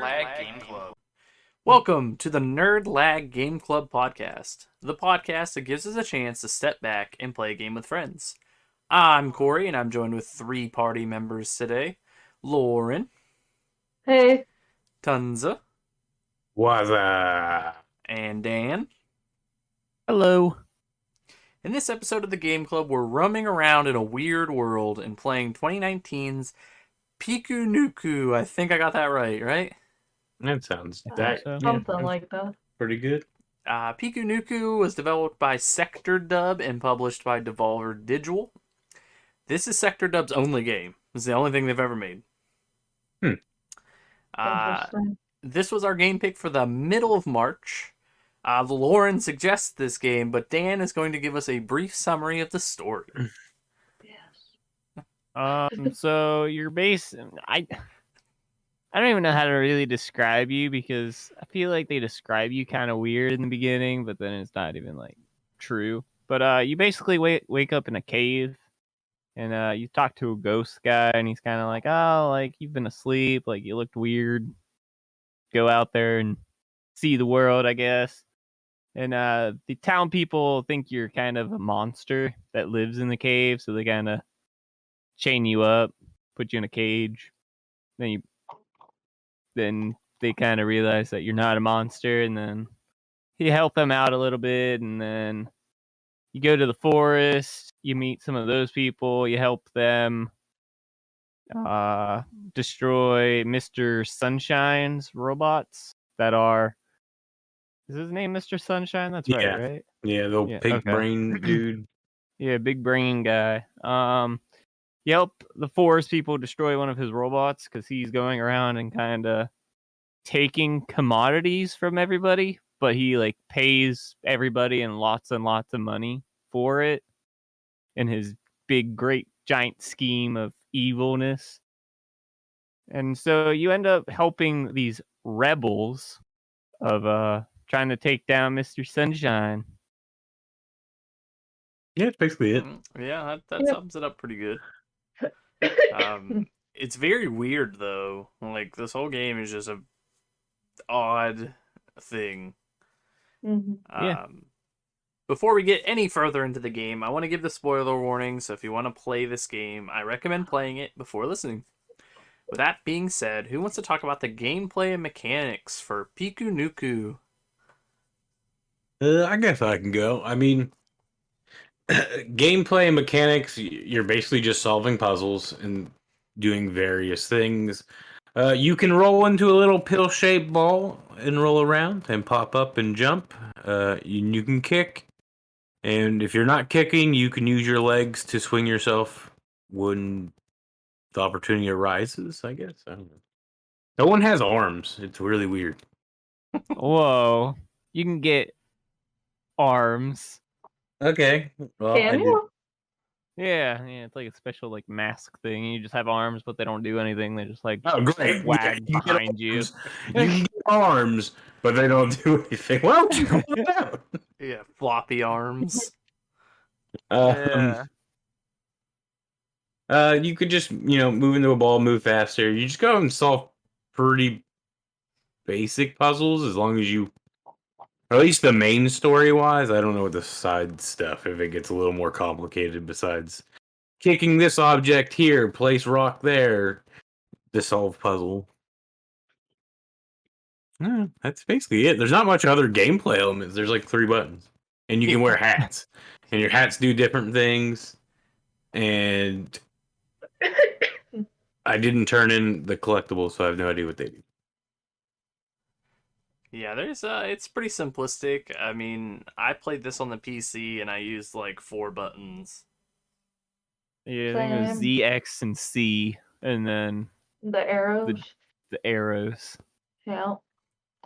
Lag Game Club. Welcome to the Nerd Lag Game Club podcast, the podcast that gives us a chance to step back and play a game with friends. I'm Corey, and I'm joined with three party members today: Lauren, Hey. Tonsa, What's up? and Dan. Hello. In this episode of the Game Club, we're roaming around in a weird world and playing 2019's Pikuniku. I think I got that right? That sounds Something like that. pretty good. Pikuniku was developed by Sectordub and published by Devolver Digital. This is Sectordub's only game. It's the only thing they've ever made. Interesting. This was our game pick for the middle of March. Lauren suggests this game, but Dan is going to give us a brief summary of the story. Yes. So you're I don't even know how to really describe you, because I feel like they describe you kind of weird in the beginning, but then it's not even like true. But you basically wake up in a cave, and you talk to a ghost guy, and he's kind of like, oh, like you've been asleep, like you looked weird. Go out there and see the world, I guess. And the town people think you're kind of a monster that lives in the cave, so they kind of chain you up, put you in a cage. Then they kind of realize that you're not a monster, and then you help them out a little bit, and then you go to the forest, you meet some of those people, you help them destroy Mr. Sunshine's robots that are... Is his name Mr. Sunshine? That's right? Yeah, the pink brain dude. Yeah, big brain guy. You help the forest people destroy one of his robots because he's going around and kind of taking commodities from everybody, but he like pays everybody and lots of money for it in his big, great, giant scheme of evilness. And so you end up helping these rebels of trying to take down Mr. Sunshine. Yeah, that's basically it. Yeah, that sums it up pretty good. It's very weird though. Like this whole game is just a odd thing. Mm-hmm. Before we get any further into the game, I want to give the spoiler warning. So if you want to play this game, I recommend playing it before listening. With that being said, who wants to talk about the gameplay and mechanics for Pikuniku? I guess I can go. I mean, gameplay and mechanics, you're basically just solving puzzles and doing various things. You can roll into a little pill-shaped ball and roll around and pop up and jump. You can kick. And if you're not kicking, you can use your legs to swing yourself when the opportunity arises, I guess. I don't know. No one has arms. It's really weird. Whoa. You can get arms. Okay. Well, Can you? Yeah, it's like a special like mask thing. You just have arms, but they don't do anything. They just like great. wag You can behind you. You can get arms, but they don't do anything. Why would you call it out? Yeah, floppy arms. Yeah. You could just, move into a ball, move faster. You just go and solve pretty basic puzzles as long as you, or at least the main story-wise. I don't know what the side stuff, if it gets a little more complicated besides kicking this object here, place rock there, to solve puzzle. That's basically it. There's not much other gameplay elements. There's like 3 buttons. And you can wear hats. And your hats do different things. And I didn't turn in the collectibles, so I have no idea what they do. Yeah, it's pretty simplistic. I mean, I played this on the PC and I used like 4 buttons. Yeah, I think it was Z, X, and C, and then The arrows. the arrows. Yeah.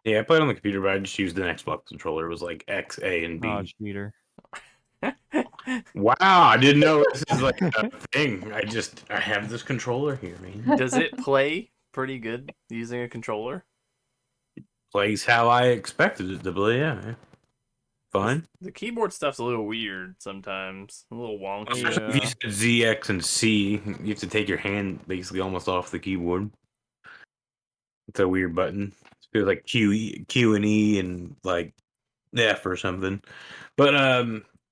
Yeah, I played on the computer, but I just used an Xbox controller. It was like X, A, and B. Oh, cheater. Wow, I didn't know this is like a thing. I have this controller here, man. Does it play pretty good using a controller? Plays how I expected it to play, yeah. Fine. The keyboard stuff's a little weird sometimes. A little wonky. Especially if you said Z, X, and C, you have to take your hand basically almost off the keyboard. It's a weird button. It feels like Q and E and like F or something. But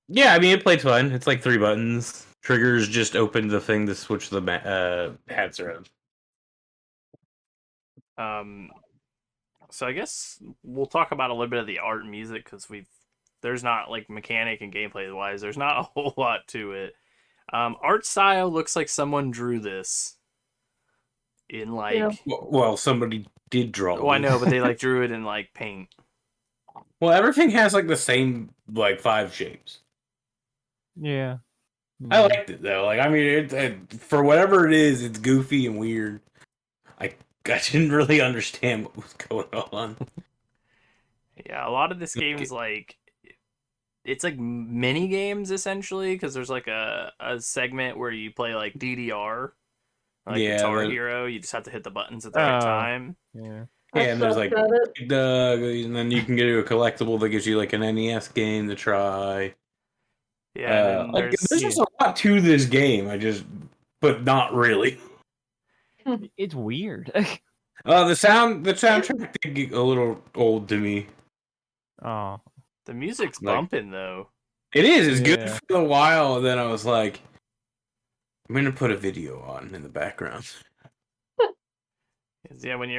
yeah, I mean it played fun. It's like 3 buttons. Triggers just open the thing to switch the hats around. So I guess we'll talk about a little bit of the art and music because there's not like mechanic and gameplay wise, there's not a whole lot to it. Art style looks like someone drew this in like. Yeah. Well, somebody did draw. Oh, I know, but this. they like drew it in like paint. Well, everything has like the same like 5 shapes. Yeah. I liked it though. Like, I mean, for whatever it is, it's goofy and weird. I didn't really understand what was going on. Yeah, a lot of this game is like it's like mini games essentially because there's like a segment where you play like DDR, like Guitar Hero. You just have to hit the buttons at the right time. Yeah. Yeah, and there's like and then you can get a collectible that gives you like an NES game to try. Yeah, and like there's just a lot to this game. But not really. It's weird. The soundtrack did get a little old to me. Oh, the music's bumping though. It is. It's good for a while. And then I was like, I'm gonna put a video on in the background. Yeah, when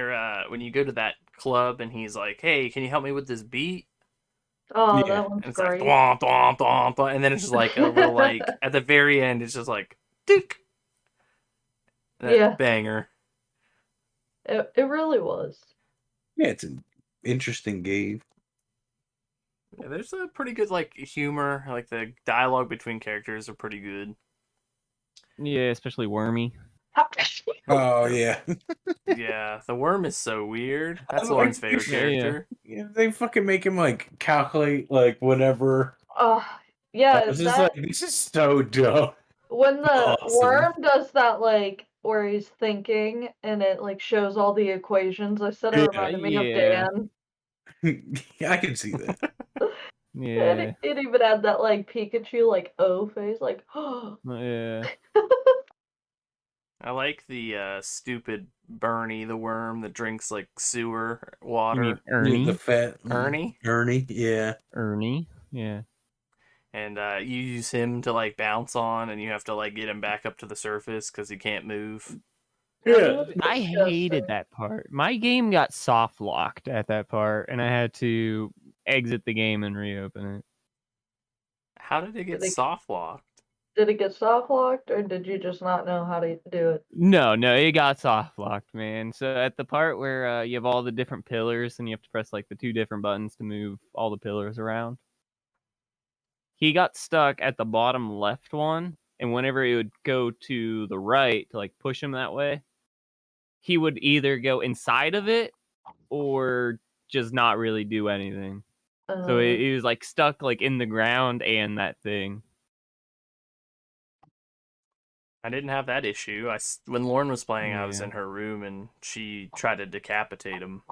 you go to that club and he's like, "Hey, can you help me with this beat?" Oh, yeah. That one's and it's great. Like, "Dwomp, dwomp, dwomp," and then it's just like a little like at the very end, it's just like, "Dook." That banger. It really was. Yeah, it's an interesting game. Yeah, there's a pretty good like humor. Like the dialogue between characters are pretty good. Yeah, especially Wormy. Oh yeah. Yeah, the worm is so weird. That's Lauren's favorite character. Yeah, they fucking make him like calculate like whatever. Yeah. This is so dumb. When the worm does that, like where he's thinking and it like shows all the equations, I said it reminded me of Dan. Yeah, I can see that. Yeah. And it even had that like Pikachu like O face, like yeah. I like the stupid Bernie the worm that drinks like sewer water. You mean Ernie? The fat Ernie? Yeah. Ernie? Yeah. And you use him to like bounce on, and you have to like get him back up to the surface because he can't move. Yeah. I hated that part. My game got soft locked at that part, and I had to exit the game and reopen it. How did it get soft locked? Did it get soft locked, or did you just not know how to do it? No, it got soft locked, man. So at the part where you have all the different pillars, and you have to press like the 2 different buttons to move all the pillars around, he got stuck at the bottom left one, and whenever it would go to the right to like push him that way, he would either go inside of it or just not really do anything. So he was like stuck like in the ground and that thing. I didn't have that issue. When Lauren was playing, I was in her room and she tried to decapitate him.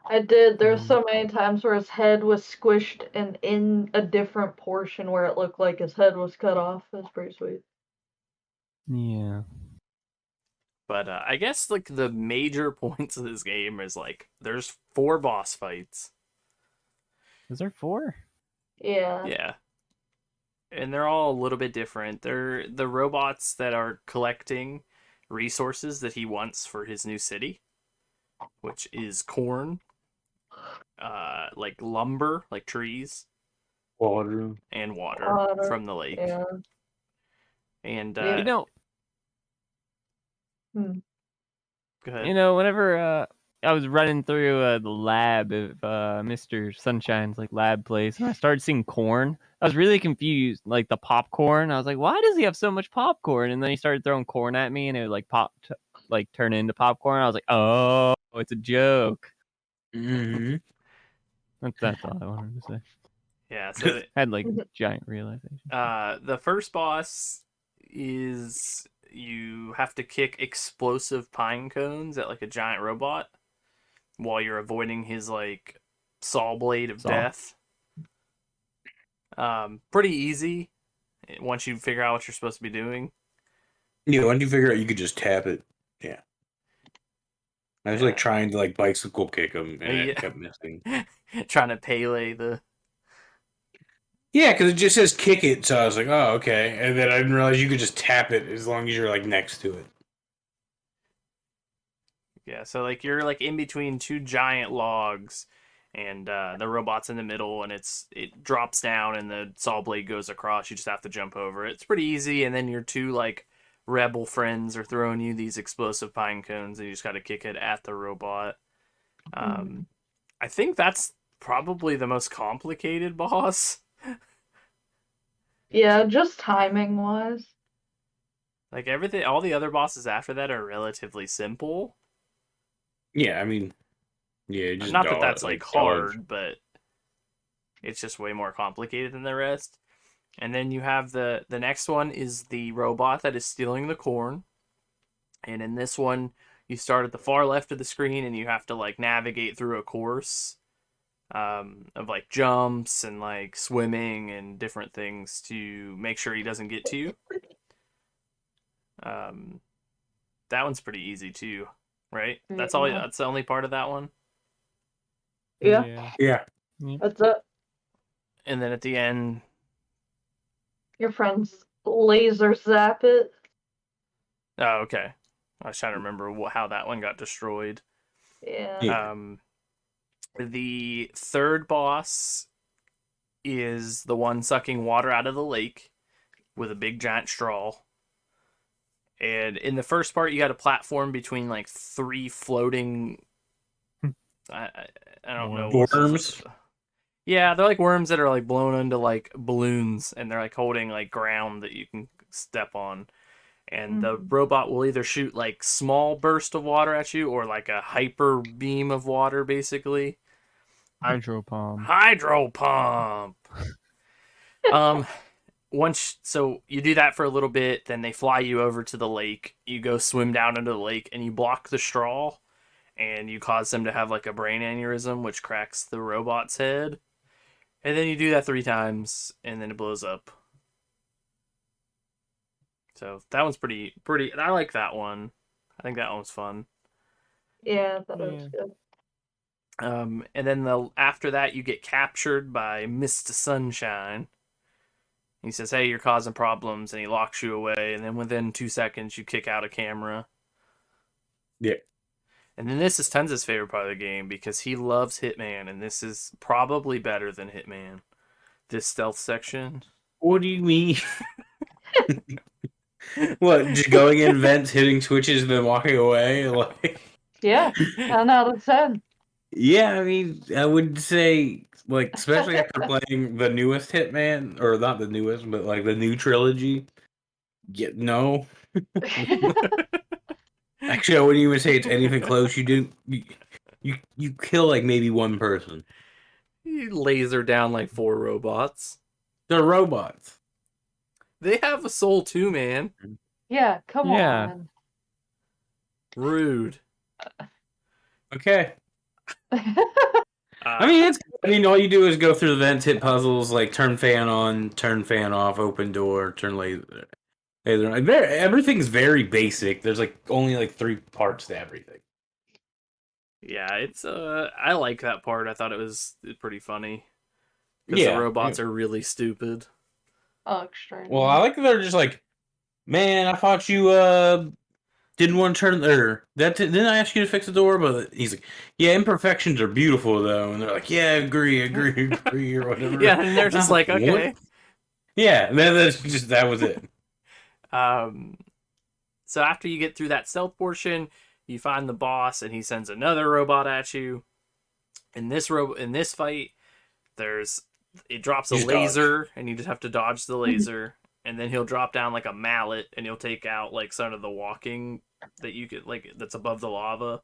I did. There's so many times where his head was squished and in a different portion where it looked like his head was cut off. That's pretty sweet. Yeah. But I guess like the major points of this game is like there's 4 boss fights. Is there 4? Yeah. Yeah. And they're all a little bit different. They're the robots that are collecting resources that he wants for his new city, which is corn, like lumber, like trees, water, and water from the lake. Yeah. And Go ahead. Whenever I was running through the lab of Mr. Sunshine's like lab place, and I started seeing corn. I was really confused, like the popcorn. I was like, "Why does he have so much popcorn?" And then he started throwing corn at me, and it would like turn into popcorn. I was like, "Oh, it's a joke." Mm-hmm. That's all I wanted to say. Yeah, so I had like giant realization. The first boss is you have to kick explosive pine cones at like a giant robot while you're avoiding his like saw blade of death. Pretty easy once you figure out what you're supposed to be doing. Yeah, once you figure out you could just tap it. Yeah. I was like trying to like bicycle kick him, and Yeah. it kept missing. Trying to Pele the. Yeah, because it just says kick it, so I was like, oh, okay. And then I didn't realize you could just tap it as long as you're like next to it. Yeah, so like you're like in between two giant logs, and the robot's in the middle, and it drops down, and the saw blade goes across. You just have to jump over it. It's pretty easy, and then your two like rebel friends are throwing you these explosive pine cones, and you just got to kick it at the robot. I think that's probably the most complicated boss. Yeah, just timing wise. Like everything, all the other bosses after that are relatively simple. Yeah, I mean, yeah, just Not that that's like dodge. hard, but it's just way more complicated than the rest. And then you have the next one is the robot that is stealing the corn. And in this one, you start at the far left of the screen, and you have to like navigate through a course of like jumps and like swimming and different things to make sure he doesn't get to you. That one's pretty easy too, right? That's all. Yeah. That's the only part of that one. Yeah, Yeah. that's it. And then at the end, Your friends laser zap it. oh, okay. I was trying to remember how that one got destroyed. Yeah. The third boss is the one sucking water out of the lake with a big giant straw. And in the first part, you got a platform between like three floating. I don't know. Worms? Yeah, they're like worms that are like blown into like balloons, and they're like holding like ground that you can step on. And the robot will either shoot like small burst of water at you, or like a hyper beam of water, basically. Hydro pump. Hydro pump. So you do that for a little bit, then they fly you over to the lake. You go swim down into the lake, and you block the straw, and you cause them to have like a brain aneurysm, which cracks the robot's head. And then you do that 3 times, and then it blows up. So that one's pretty. I like that one. I think that one was fun. Yeah, that was good. And then after that, you get captured by Mr. Sunshine. He says, "Hey, you're causing problems," and he locks you away. And then within 2 seconds, you kick out a camera. Yeah. And then this is Tonsa's favorite part of the game because he loves Hitman, and this is probably better than Hitman. This stealth section. What do you mean? What, just going in vents, hitting switches, and then walking away? Like, Yeah, 10 out of 10. yeah, I mean, I would say, like, especially after playing the newest Hitman, or not the newest, but like the new trilogy. Yeah, no. Actually, I wouldn't even say it's anything close. You kill like maybe one person. You laser down like 4 robots. They're robots. They have a soul too, man. Yeah, come on. Rude. Okay. I mean, all you do is go through the vents, hit puzzles, like turn fan on, turn fan off, open door, turn laser. Everything's very basic. There's like only like 3 parts to everything. Yeah, it's I like that part. I thought it was pretty funny. Because the robots are really stupid. Oh, extreme. Well, I like that they're just like, man, I thought you didn't want to turn didn't I ask you to fix the door? But he's like, yeah, imperfections are beautiful though, and they're like, yeah, agree, or whatever. Yeah, and they're just like, okay. What? Yeah, that was it. So after you get through that stealth portion, you find the boss, and he sends another robot at you. In this fight, it drops a laser, and you just have to dodge the laser, and then he'll drop down like a mallet, and he'll take out like some of the walking that you could like that's above the lava,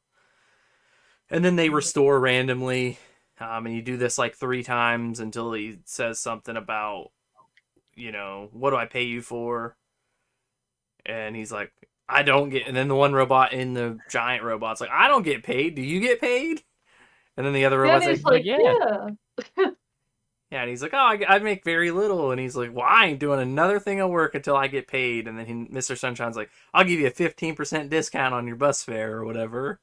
and then they restore randomly, and you do this like 3 times until he says something about, what do I pay you for? And he's like, I don't get. And then the one robot in the giant robot's like, I don't get paid. Do you get paid? And then the other robot's like, yeah. Yeah, and he's like, oh, I make very little. And he's like, well, I ain't doing another thing of work until I get paid. And then Mr. Sunshine's like, I'll give you a 15% discount on your bus fare or whatever.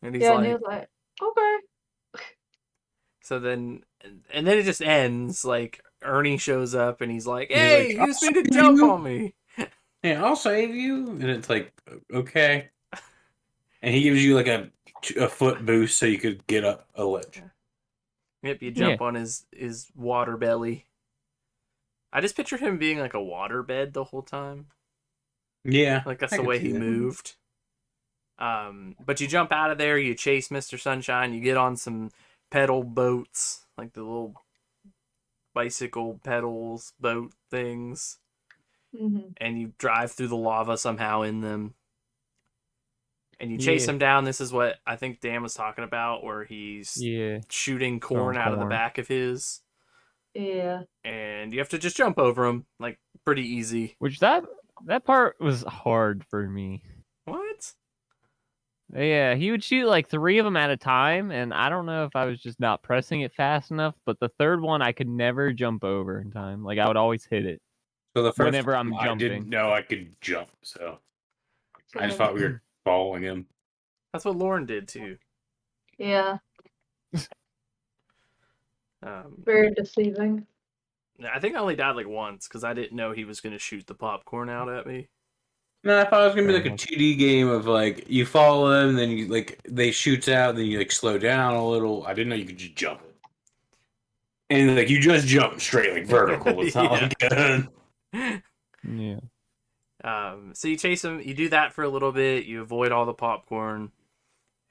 And he's Yeah, and like, he was like, okay. so then, and then it just ends. Like Ernie shows up and he's like, And he's "Hey, like, I'll use me to save jump you. on me." Yeah, I'll save you. And it's like, okay. And he gives you like a foot boost so you could get up a ledge. Yep, you Yeah. jump on his water belly. I just pictured him being like a water bed the whole time. Yeah. Like that's I the could way see he that. moved. But you jump out of there, you chase Mr. Sunshine, you get on some pedal boats, like the little bicycle pedals boat things, Hmm. and you drive through the lava somehow in them. And you chase Yeah. him down. This is what I think Dan was talking about, where he's Yeah. shooting Throwing corn out of the corn. back of his, Yeah. and you have to just jump over him, like pretty easy. Which that part was hard for me. What? Yeah, he would shoot like 3 of them at a time, and I don't know if I was just not pressing it fast enough, but the third one I could never jump over in time. Like I would always hit it So the first whenever I'm I jumping. didn't know I could jump, so I just Same. thought we were following him. That's what Lauren did too. Yeah. Um, Very deceiving. I think I only died like once because I didn't know he was going to shoot the popcorn out at me. No, I thought it was gonna be Fair like a enough. 2D game of like you follow them, then you like they shoots out, then you like slow down a little. I didn't know you could just jump. And like you just jump straight like vertical. It's not like Yeah. So you chase him. You do that for a little bit. You avoid all the popcorn,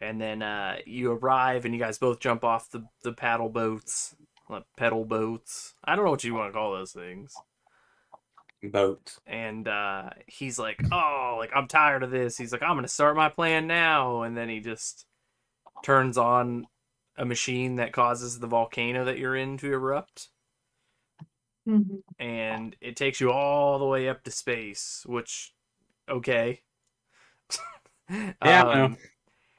and then you arrive, and you guys both jump off the paddle boats, like pedal boats. I don't know what you want to call those things. boat. And he's like, "Oh, like I'm tired of this." He's like, "I'm gonna start my plan now," and then he just turns on a machine that causes the volcano that you're in to erupt. Hmm. And it takes you all the way up to space, which, okay. Yeah, I know.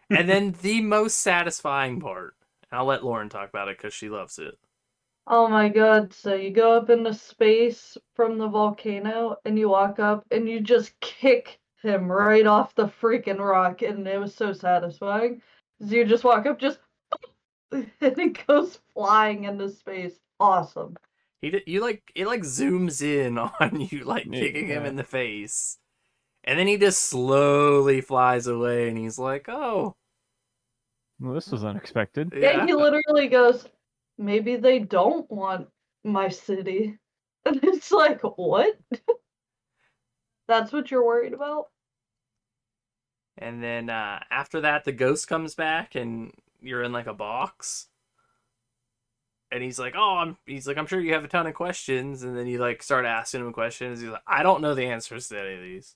And then the most satisfying part, and I'll let Lauren talk about it because she loves it. Oh my god, so you go up into space from the volcano and you walk up and you just kick him right off the freaking rock, and it was so satisfying. So you just walk up, just and it goes flying into space. Awesome. You like it like zooms in on you like kicking him Yeah. in the face. And then he just slowly flies away and he's like, "Oh, Well, this was unexpected. Yeah, yeah." he literally goes, maybe they don't want my city. And it's like, what? That's what you're worried about? And then after that the ghost comes back and you're in like a box. And he's like, "Oh, I'm sure you have a ton of questions." And then you like start asking him questions. He's like, "I don't know the answers to any of these."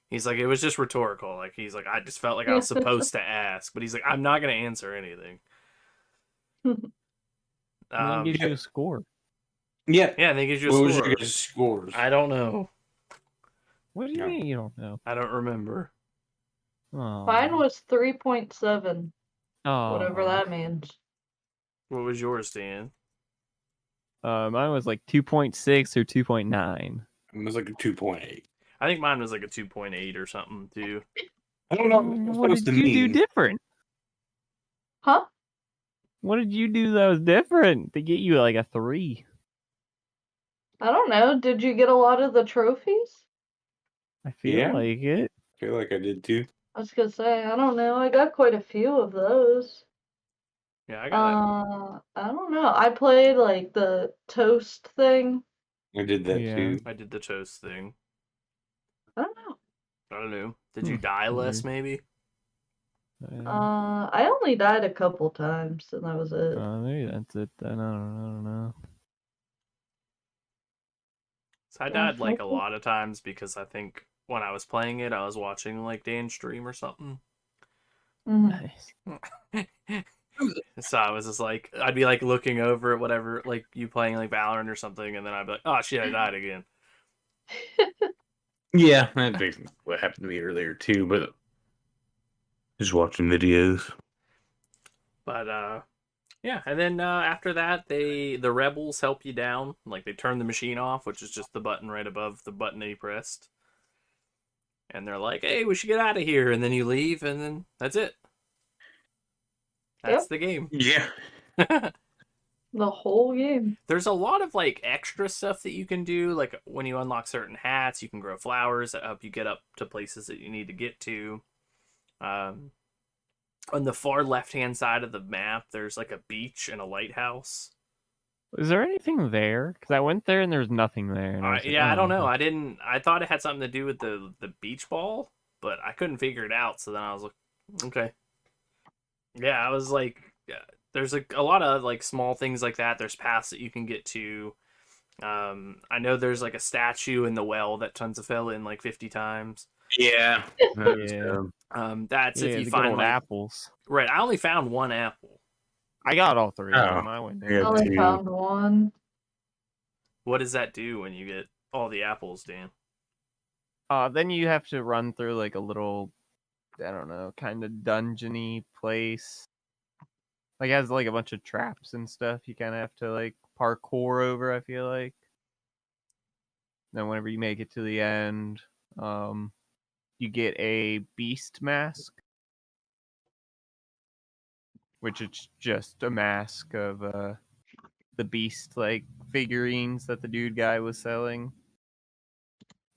He's like, "It was just rhetorical." Like he's like, "I just felt like I was supposed to ask," but he's like, "I'm not gonna answer anything." And then it gives you a score. Yeah. Yeah, and they give you a What was score. your guys' scores? I don't know. What do you No. mean you don't know? I don't remember. Oh. Mine was 3.7, Oh. whatever that means. What was yours, Dan? Mine was like 2.6 or 2.9. It was like a 2.8. I think mine was like a 2.8 or something too. I don't know what it's What supposed did to you do mean. different? Huh? What did you do that was different to get you like a 3? I don't know. Did you get a lot of the trophies? I feel Yeah. like it. I feel like I did too. I was gonna say, I don't know. I got quite a few of those. Yeah, I got I don't know. I played like the toast thing. I did that Yeah. too. it. I did the toast thing. I don't know. I don't know. Did you die less, maybe? I only died a couple times, and that was it. Maybe that's it. Then I don't know. So I died like a lot of times because I think when I was playing it, I was watching like Dan's stream or something. Mhm. Nice. So I was just like, I'd be like looking over at whatever, like you playing like Valorant or something, and then I'd be like, "Oh shit, I died again." Yeah, that's basically what happened to me earlier too, but just watching videos. But yeah, and then after that, the rebels help you down. Like they turn the machine off, which is just the button right above the button that you pressed. And they're like, "Hey, we should get out of here." And then you leave, and then that's it. That's Yep. the game. Yeah. The whole game. There's a lot of like extra stuff that you can do. Like when you unlock certain hats, you can grow flowers that help you get up to places that you need to get to. On the far left-hand side of the map, there's like a beach and a lighthouse. Is there anything there? Because I went there and there was nothing there. And I was like, Yeah, I don't know. okay. I didn't. I thought it had something to do with the beach ball, but I couldn't figure it out. So then I was like, okay. Yeah, I was like, yeah, there's a lot of like small things like that. There's paths that you can get to. I know there's like a statue in the well that Tonsa fell in like 50 times. Yeah. Yeah. That's if Yeah, you the good find old like apples. right. I only found one apple. I got all three of Oh, them. I went yeah, there. I only two. found one. What does that do when you get all the apples, Dan? Then you have to run through like a little, I don't know, kind of dungeony place. Like it has like a bunch of traps and stuff. You kind of have to like parkour over. I feel like. Then whenever you make it to the end, you get a beast mask, which is just a mask of the beast like figurines that the dude guy was selling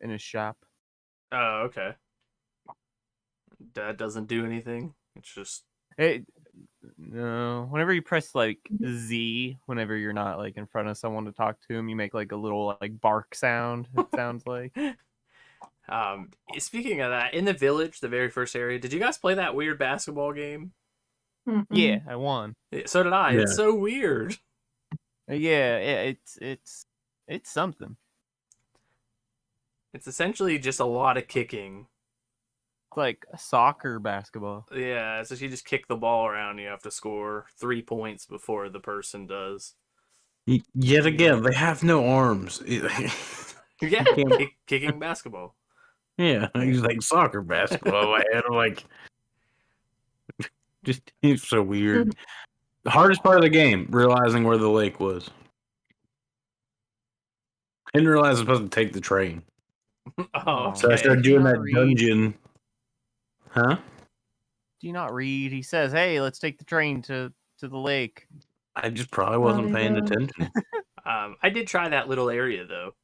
in his shop. Oh, okay. That doesn't do anything. It's just It no. Whenever you press like Z, whenever you're not like in front of someone to talk to him, you make like a little like bark sound. It sounds like. Speaking of that, in the village, the very first area, did you guys play that weird basketball game? Mm-mm. Yeah, I won. So did I. Yeah. It's so weird. Yeah, it's something. It's essentially just a lot of kicking. It's like soccer basketball. Yeah, so you just kick the ball around. You have to score 3 points before the person does. Yet again, they have no arms. Yeah, can't- kicking basketball. Yeah, he's like soccer basketball. And I'm like, just it's so weird. The hardest part of the game, realizing where the lake was. I didn't realize I was supposed to take the train. Oh, So I okay. started doing Not that read. dungeon. Huh? Do you not read? He says, "Hey, let's take the train to the lake." I just probably wasn't paying yeah. attention. I did try that little area though.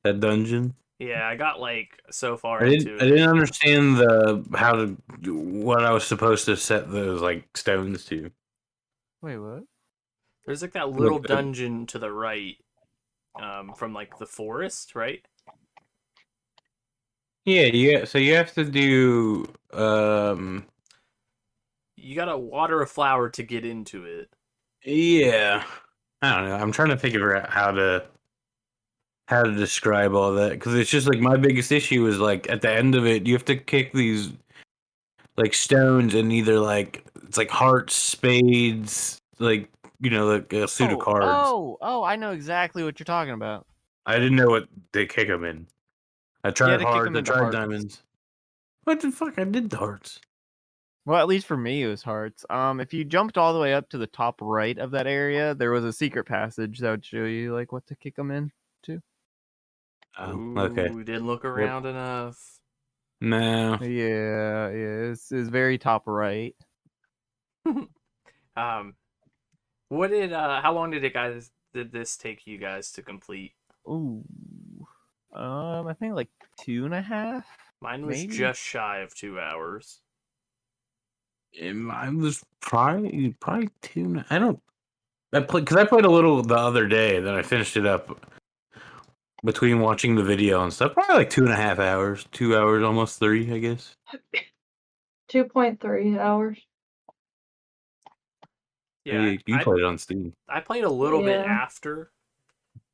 That dungeon. Yeah, I got like so far I into it. didn't understand what I was supposed to set those like stones to. Wait, what? There's like that little Like, dungeon to the right, from like the forest, right? Yeah. So you have to do You gotta water a flower to get into it. yeah. I don't know. I'm trying to figure out how to describe all that because it's just like my biggest issue is like at the end of it you have to kick these like stones and either like it's like hearts, spades, like like a suit of cards. Oh! I know exactly what you're talking about. I didn't know what they kick them in. I tried to kick hearts. 'em I into tried hearts. diamonds. What the fuck? I did the hearts. Well, at least for me, it was hearts. If you jumped all the way up to the top right of that area, there was a secret passage that would show you like what to kick them in to. Oh, okay. Ooh, didn't look around enough. No. Yeah, it's very top right. What did how long did this take you guys to complete? Ooh, I think like 2.5. Mine was Maybe. just shy of 2 hours. I was probably 2. I don't. I played because I played a little the other day. Then I finished it up between watching the video and stuff. Probably like 2.5 hours. 2 hours, almost 3, I guess. 2.3 hours. Yeah, you played it on Steam. I played a little bit Yeah. after,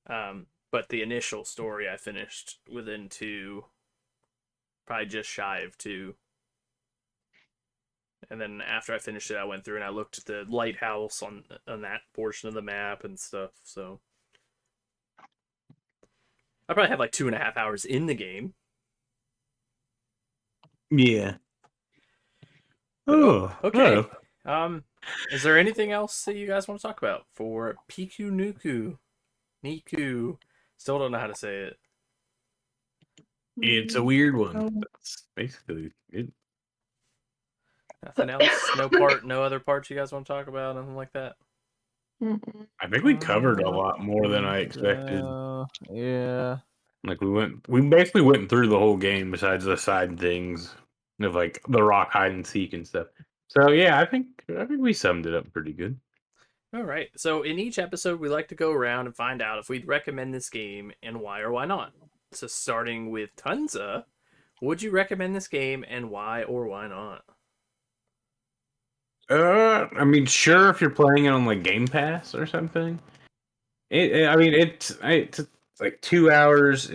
but the initial story I finished within 2, probably just shy of 2. And then after I finished it, I went through and I looked at the lighthouse on that portion of the map and stuff. So I probably have like 2.5 hours in the game. Yeah. But, Oh, okay. oh. Is there anything else that you guys want to talk about for Pikuniku? Niku. Still don't know how to say it. It's a weird one. Oh. That's basically it. Nothing else? No other parts you guys want to talk about? Nothing like that? Mm-mm. I think we covered a lot more than I expected. Yeah. Like we basically went through the whole game besides the side things of like the rock hide and seek and stuff. So yeah, I think we summed it up pretty good. All right. So in each episode, we like to go around and find out if we'd recommend this game and why or why not. So starting with Tonsa, would you recommend this game and why or why not? I mean, sure, if you're playing it on like Game Pass or something. It's like 2 hours.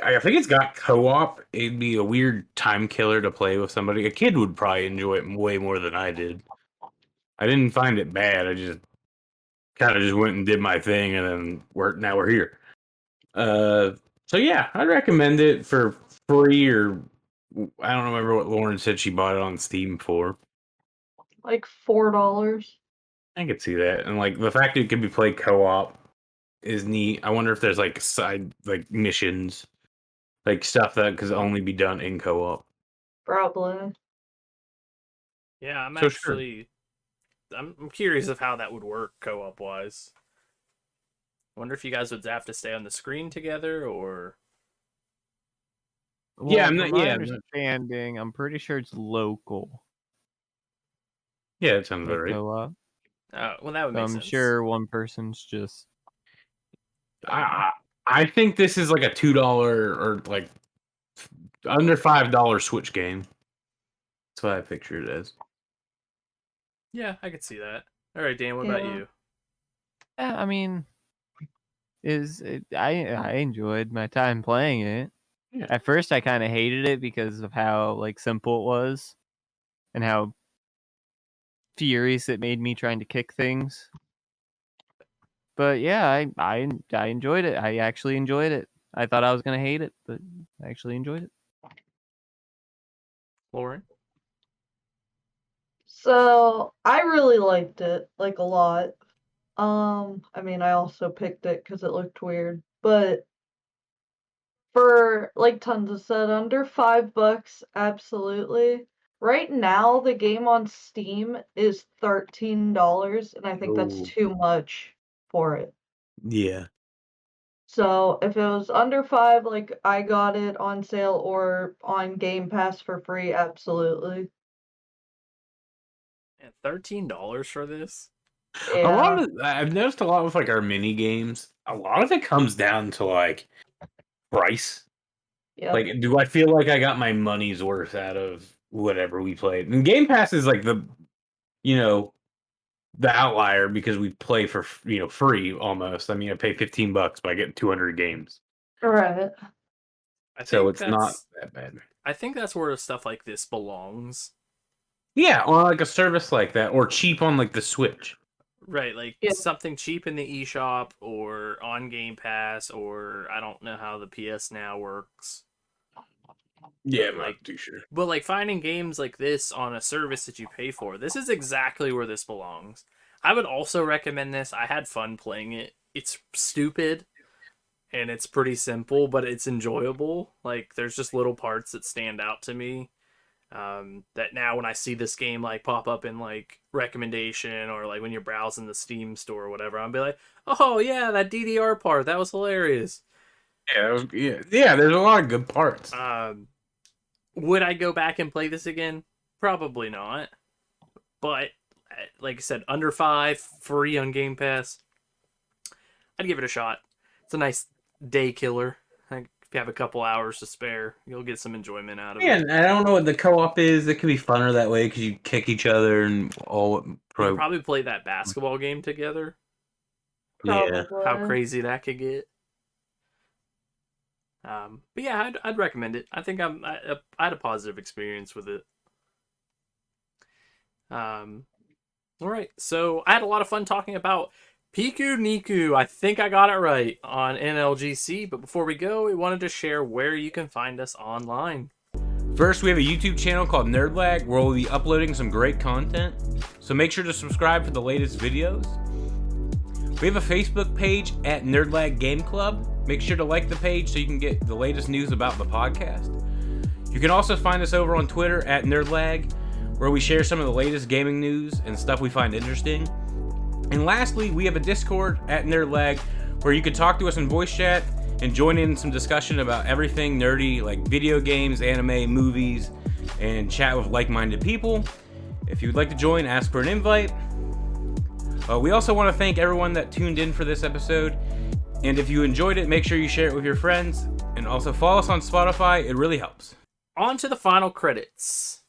I think it's got co-op. It'd be a weird time killer to play with somebody. A kid would probably enjoy it way more than I did. I didn't find it bad. I just kind of just went and did my thing, and then we're here. So yeah, I'd recommend it for free, or I don't remember what Lauren said she bought it on Steam for. Like $4. I could see that, and like the fact that it can be played co-op is neat. I wonder if there's like side like missions, like stuff that could only be done in co-op. Probably. Yeah, I'm So sure. I'm curious of how that would work co-op wise. I wonder if you guys would have to stay on the screen together or. Well, Yeah, from I'm my not- yeah, understanding, I'm pretty sure it's local. Yeah, that sounds Like about right. co-op. Well, that would So make I'm sense. sure one person's just. I think this is like a $2 or like under $5 Switch game. That's what I picture it as. Yeah, I could see that. All right, Dan, what about Yeah. you? Yeah, I mean, I enjoyed my time playing it. Yeah. At first, I kind of hated it because of how like simple it was, and how furious it made me trying to kick things. But yeah, I enjoyed it. I actually enjoyed it. I thought I was gonna hate it, but I actually enjoyed it. Lauren? So I really liked it, like a lot. I mean, I also picked it because it looked weird, but for like Tonsa said, under $5, absolutely. Right now, the game on Steam is $13, and I think that's Ooh. too much for it. Yeah. So if it was under 5, like I got it on sale or on Game Pass for free, absolutely. And $13 for this? A lot Yeah. of I've noticed a lot with like our mini games. A lot of it comes down to like price. Yep. Like, do I feel like I got my money's worth out of whatever we played? And Game Pass is like the outlier because we play for free almost. I mean, I pay $15, but I get 200 games, Right. so it's not that bad. I think that's where stuff like this belongs. Yeah, on like a service like that, or cheap on like the Switch. Right, like Yeah. something cheap in the eShop or on Game Pass, or I don't know how the PS Now works. Yeah, I'm not too sure. But like finding games like this on a service that you pay for, this is exactly where this belongs. I would also recommend this. I had fun playing it. It's stupid and it's pretty simple, but it's enjoyable. Like there's just little parts that stand out to me. That now when I see this game like pop up in like recommendation or like when you're browsing the Steam store or whatever, I'll be like, oh yeah, that DDR part, that was hilarious. Yeah, there's a lot of good parts. Would I go back and play this again? Probably not. But like I said, under 5, free on Game Pass. I'd give it a shot. It's a nice day killer. Like, if you have a couple hours to spare, you'll get some enjoyment out of it. Yeah, and I don't know what the co-op is. It could be funner that way because you kick each other and all. You could probably play that basketball game together. Yeah. Probably. How crazy that could get. But yeah, I'd recommend it. I think I had a positive experience with it. All right, so I had a lot of fun talking about Pikuniku. I think I got it right on NLGC. But before we go, we wanted to share where you can find us online. First, we have a YouTube channel called NerdLag where we'll be uploading some great content. So make sure to subscribe for the latest videos. We have a Facebook page at NerdLag Game Club. Make sure to like the page so you can get the latest news about the podcast. You can also find us over on Twitter at NerdLag. where we share some of the latest gaming news and stuff we find interesting. And lastly, we have a Discord at NerdLag where you can talk to us in voice chat and join in some discussion about everything nerdy like video games, anime, movies, and chat with like-minded people. If you'd like to join, ask for an invite. We also want to thank everyone that tuned in for this episode. And if you enjoyed it, make sure you share it with your friends. And also follow us on Spotify. It really helps. On to the final credits.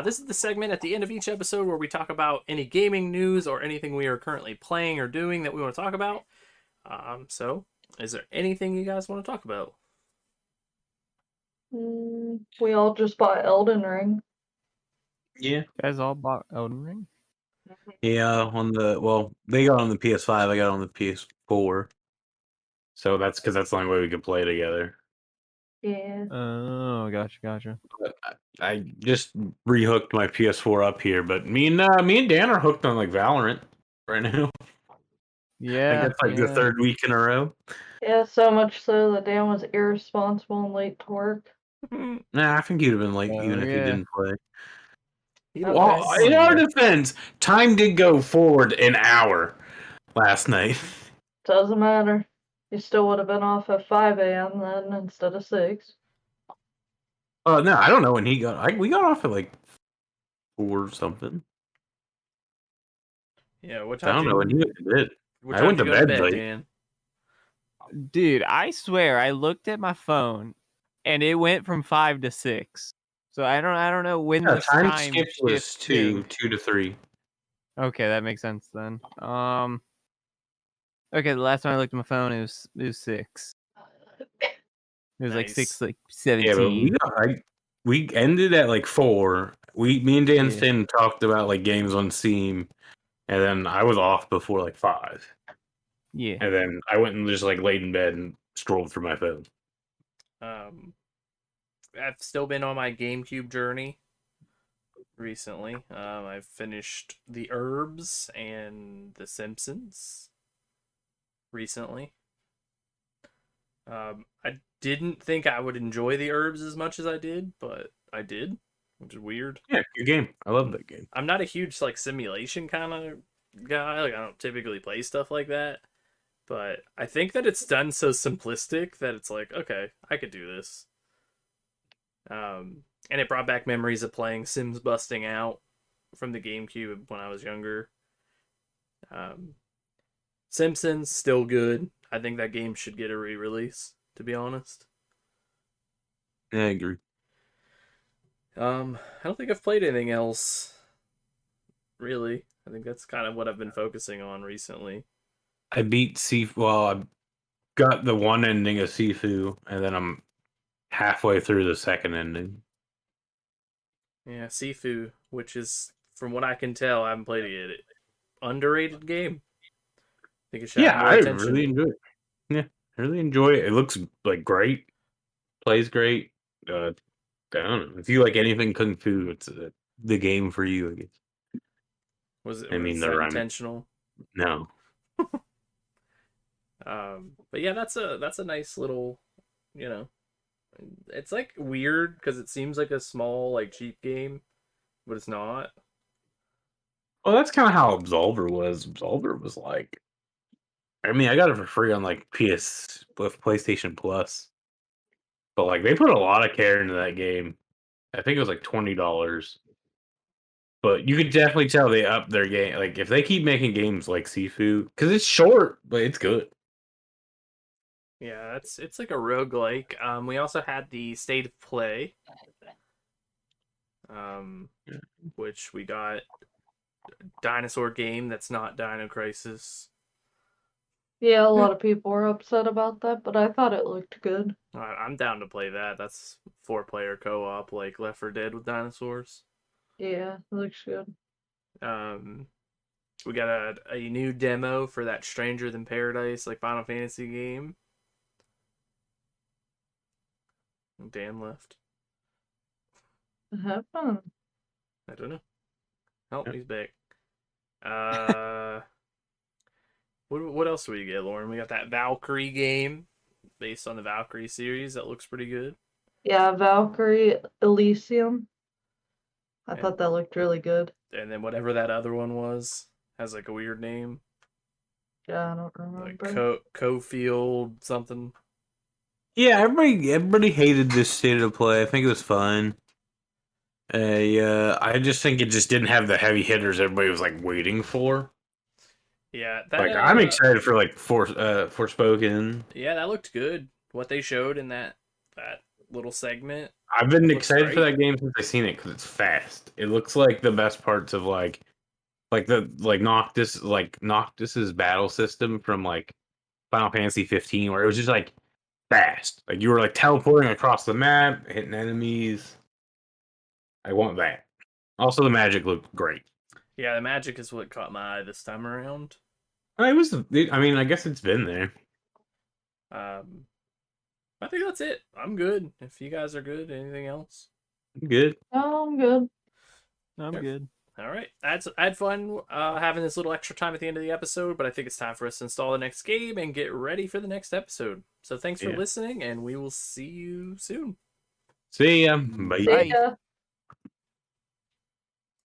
This is the segment at the end of each episode where we talk about any gaming news or anything we are currently playing or doing that we want to talk about. So, is there anything you guys want to talk about? We all just bought Elden Ring. Yeah. You guys all bought Elden Ring? Yeah, they got on the PS5, I got on the PS4. So that's because that's the only way we could play together. Yeah. Oh, gotcha. But I just rehooked my PS4 up here, but me and Dan are hooked on like Valorant right now. Yeah. I think that's like the third week in a row. Yeah, so much so that Dan was irresponsible and late to work. Nah, I think you'd have been late even if you didn't play. Well, in our defense, time did go forward an hour last night. Doesn't matter. You still would have been off at 5 a.m. then instead of 6. No, I don't know when he got. We got off at like 4 or something. Yeah, what I time? don't know when he went to bed. What I time went did to you go bed late. Dan? Dude, I swear I looked at my phone and it went from 5 to 6. So I don't know when Yeah, this time time skip was shifting. 2 to 3. Okay, that makes sense then. Okay, the last time I looked at my phone, it was 6. It was like Nice. 6, like 17. Yeah, but we ended at like 4. Me and Dan Stin talked about like games on Steam, and then I was off before like 5. Yeah. And then I went and just like laid in bed and scrolled through my phone. I've still been on my GameCube journey recently. I've finished The Herbs and The Simpsons recently. I didn't think I would enjoy The Herbs as much as I did, but I did, which is weird. Yeah, good game. I love that game. I'm not a huge like simulation kind of guy. Like I don't typically play stuff like that. But I think that it's done so simplistic that it's like, okay, I could do this. And it brought back memories of playing Sims Busting Out from the GameCube when I was younger. Simpsons, still good. I think that game should get a re-release, to be honest. Yeah, I agree. I don't think I've played anything else, really. I think that's kind of what I've been focusing on recently. I beat I got the one ending of Sifu, and then I'm halfway through the second ending. Yeah, Sifu, which is, from what I can tell, I haven't played it yet. Underrated game. I think it should have more attention. Really enjoy it. Yeah, I really enjoy it. It looks like great. Plays great. I don't know. If you like anything kung fu, it's the game for you, I guess. Was it? I mean, was the that rhyme. intentional? No. But yeah, that's a nice little, it's like weird because it seems like a small, like cheap game, but it's not. Well, that's kind of how Absolver was. Absolver was like, I mean, I got it for free on like PlayStation Plus, but like they put a lot of care into that game. I think it was like $20, but you could definitely tell they upped their game. Like if they keep making games like Sifu, because it's short, but it's good. Yeah, it's like a roguelike. We also had the State of Play, which we got dinosaur game that's not Dino Crisis. Yeah, a lot of people were upset about that, but I thought it looked good. I'm down to play that. That's 4-player co-op, like Left 4 Dead with dinosaurs. Yeah, it looks good. We got a new demo for that Stranger Than Paradise, like Final Fantasy game. Dan left. Have fun. I don't know. Oh, Yep. he's back. What else do we get, Lauren? We got that Valkyrie game based on the Valkyrie series that looks pretty good. Yeah, Valkyrie Elysium. I Yeah. thought that looked really good. And then whatever that other one was has like a weird name, Yeah, I don't like remember. Cofield something. Yeah, everybody hated this state of play. I think it was fun. I just think it just didn't have the heavy hitters everybody was like waiting for. Yeah, that Like I'm excited for like Forspoken. yeah, that looked good. What they showed in that little segment. I've been Looks excited for great. that game since I seen it because it's fast. It looks like the best parts of Noctis's battle system from like Final Fantasy 15, where it was just like fast. Like you were like teleporting across the map, hitting enemies. I want that. Also, the magic looked great. Yeah, the magic is what caught my eye this time around. I mean, I guess it's been there. I think that's it. I'm good. If you guys are good, anything else? Good. Oh, I'm good. I'm Sure. good. All right. I had fun having this little extra time at the end of the episode, but I think it's time for us to install the next game and get ready for the next episode. So thanks for Yeah. listening, and we will see you soon. See ya. Bye. See ya.